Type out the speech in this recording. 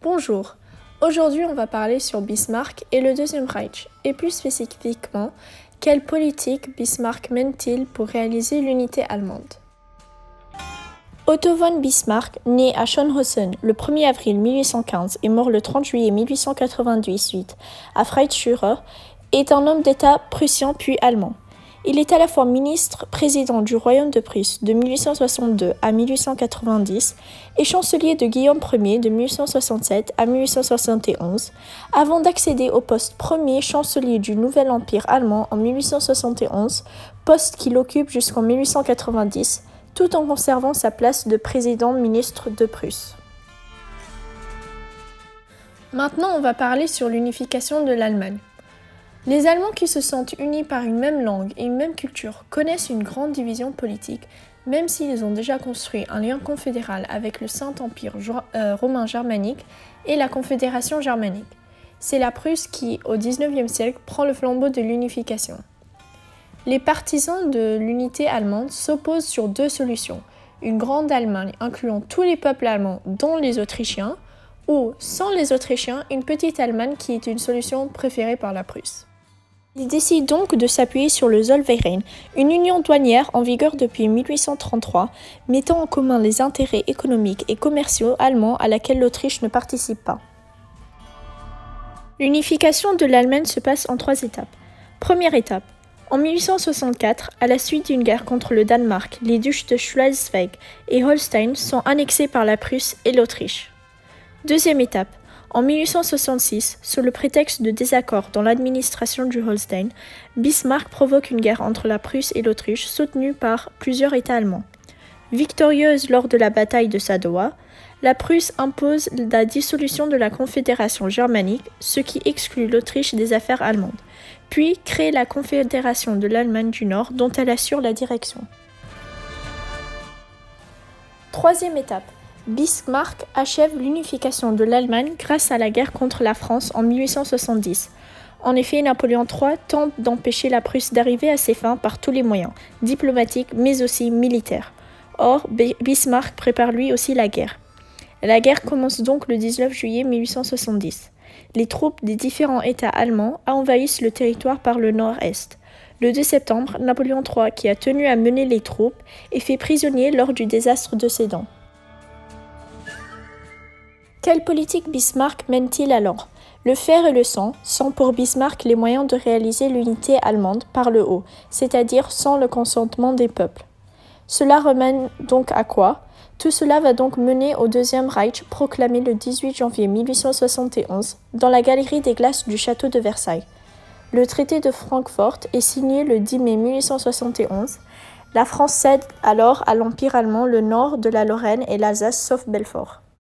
Bonjour, aujourd'hui on va parler sur Bismarck et le Deuxième Reich, et plus spécifiquement, quelle politique Bismarck mène-t-il pour réaliser l'unité allemande. Otto von Bismarck, né à Schönhausen le 1er avril 1815 et mort le 30 juillet 1898 à Freischürer, est un homme d'État prussien puis allemand. Il est à la fois ministre-président du Royaume de Prusse de 1862 à 1890 et chancelier de Guillaume Ier de 1867 à 1871, avant d'accéder au poste premier chancelier du Nouvel Empire allemand en 1871, poste qu'il occupe jusqu'en 1890, tout en conservant sa place de président-ministre de Prusse. Maintenant, on va parler sur l'unification de l'Allemagne. Les Allemands qui se sentent unis par une même langue et une même culture connaissent une grande division politique, même s'ils ont déjà construit un lien confédéral avec le Saint-Empire romain germanique et la Confédération germanique. C'est la Prusse qui, au XIXe siècle, prend le flambeau de l'unification. Les partisans de l'unité allemande s'opposent sur deux solutions, une grande Allemagne incluant tous les peuples allemands, dont les Autrichiens, ou, sans les Autrichiens, une petite Allemagne qui est une solution préférée par la Prusse. Ils décident donc de s'appuyer sur le Zollverein, une union douanière en vigueur depuis 1833, mettant en commun les intérêts économiques et commerciaux allemands à laquelle l'Autriche ne participe pas. L'unification de l'Allemagne se passe en 3 étapes. Première étape. En 1864, à la suite d'une guerre contre le Danemark, les ducs de Schleswig et Holstein sont annexés par la Prusse et l'Autriche. Deuxième étape. En 1866, sous le prétexte de désaccords dans l'administration du Holstein, Bismarck provoque une guerre entre la Prusse et l'Autriche soutenue par plusieurs États allemands. Victorieuse lors de la bataille de Sadowa, la Prusse impose la dissolution de la Confédération germanique, ce qui exclut l'Autriche des affaires allemandes, puis crée la Confédération de l'Allemagne du Nord dont elle assure la direction. Troisième étape. Bismarck achève l'unification de l'Allemagne grâce à la guerre contre la France en 1870. En effet, Napoléon III tente d'empêcher la Prusse d'arriver à ses fins par tous les moyens, diplomatiques mais aussi militaires. Or, Bismarck prépare lui aussi la guerre. La guerre commence donc le 19 juillet 1870. Les troupes des différents États allemands envahissent le territoire par le nord-est. Le 2 septembre, Napoléon III, qui a tenu à mener les troupes, est fait prisonnier lors du désastre de Sedan. Quelle politique Bismarck mène-t-il alors ? Le fer et le sang sont pour Bismarck les moyens de réaliser l'unité allemande par le haut, c'est-à-dire sans le consentement des peuples. Cela remène donc à quoi ? Tout cela va donc mener au Deuxième Reich proclamé le 18 janvier 1871 dans la galerie des glaces du château de Versailles. Le traité de Francfort est signé le 10 mai 1871. La France cède alors à l'Empire allemand le nord de la Lorraine et l'Alsace sauf Belfort.